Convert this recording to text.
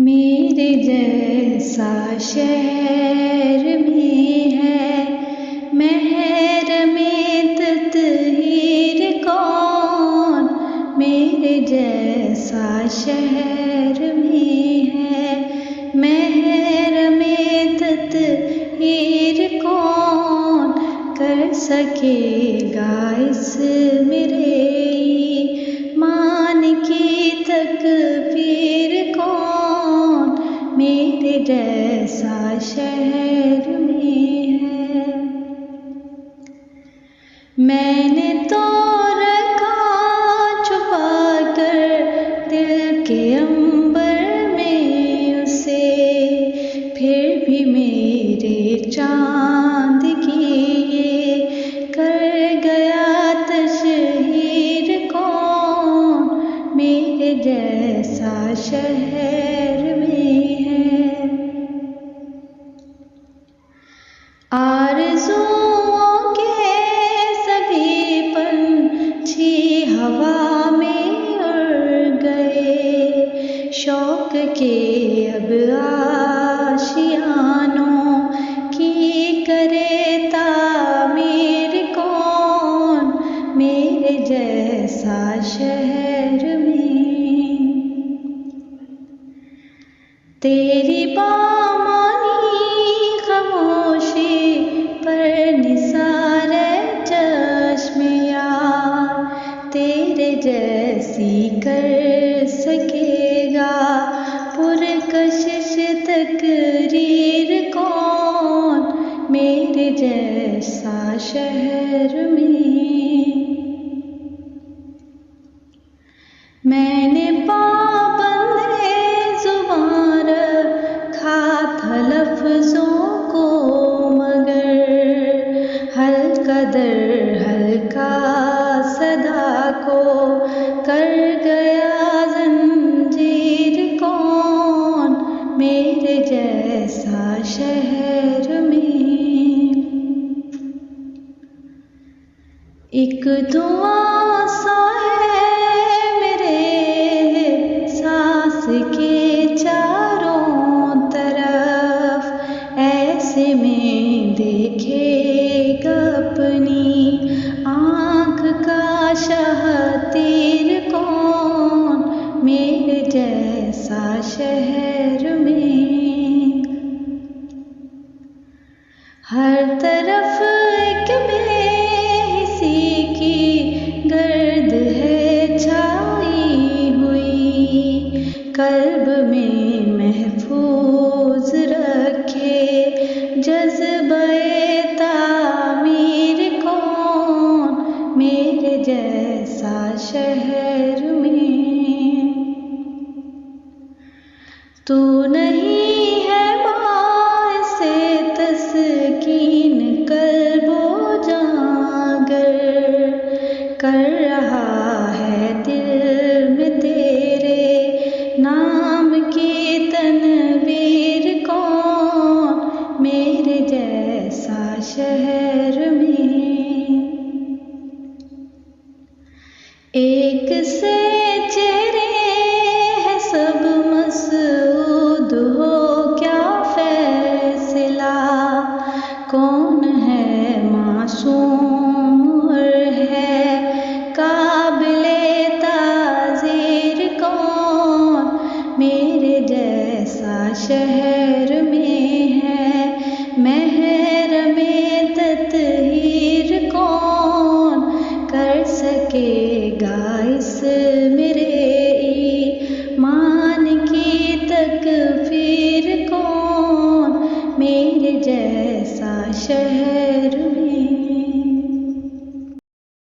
मेरे जैसा शहर में है महर में तत्हीर कौन। मेरे जैसा शहर में है महर में तत्हीर कौन। कर सकेगा इस मेरे मान की तकबीर कौन। मेरे जैसा शहर में है। मैंने तो रखा छुपा कर दिल के अंबर में उसे, फिर भी मेरे चांद की ये कर गया तशहीर कौन। मेरे जैसा शहर में है। आरज़ुओं के सभी पंछी हवा में उड़ गए, शौक के अब आशियानों की करे तामीर कौन। मेरे जैसा शहर में। तेरी बामानी खामोशी पर निसार चश्म यार, तेरे जैसी कर सकेगा पुरकशिश तकरीर कौन। मेरे जैसा शहर में। मैंने पाबंदे ज़ुबान रखा था लफ्ज़ों को, मगर हल्का दर हल्का सदा को कर गया ज़ंजीर कौन। मेरे जैसा शहर में। एक धुआं सा है मेरे सांस के चारों तरफ, ऐसे में देखेगा अपनी आँख का शातिर कौन। मेरे जैसा शहर में। हर तरफ एक बेहिसी की गर्द है छाई हुई, कल्ब में महफूज रखे जज्बे तामीर कौन। मेरे जैसा शहर में। तू नहीं है बाइसे तस्कीन कल्बो जागर, कर रहा है दिल में तेरे नाम की तनवीर कौन। मेरे जैसा शहर में। एक से चेहरे है सब मसऊद हो क्या फैसला, कौन है मासूम और है काबिले ताज़ीर कौन। मेरे जैसा शहर में है महर में तत्हीर कौन। कर सकेगा इस मेरे ईमान की तकफीर कौन। मेरे जैसा शहर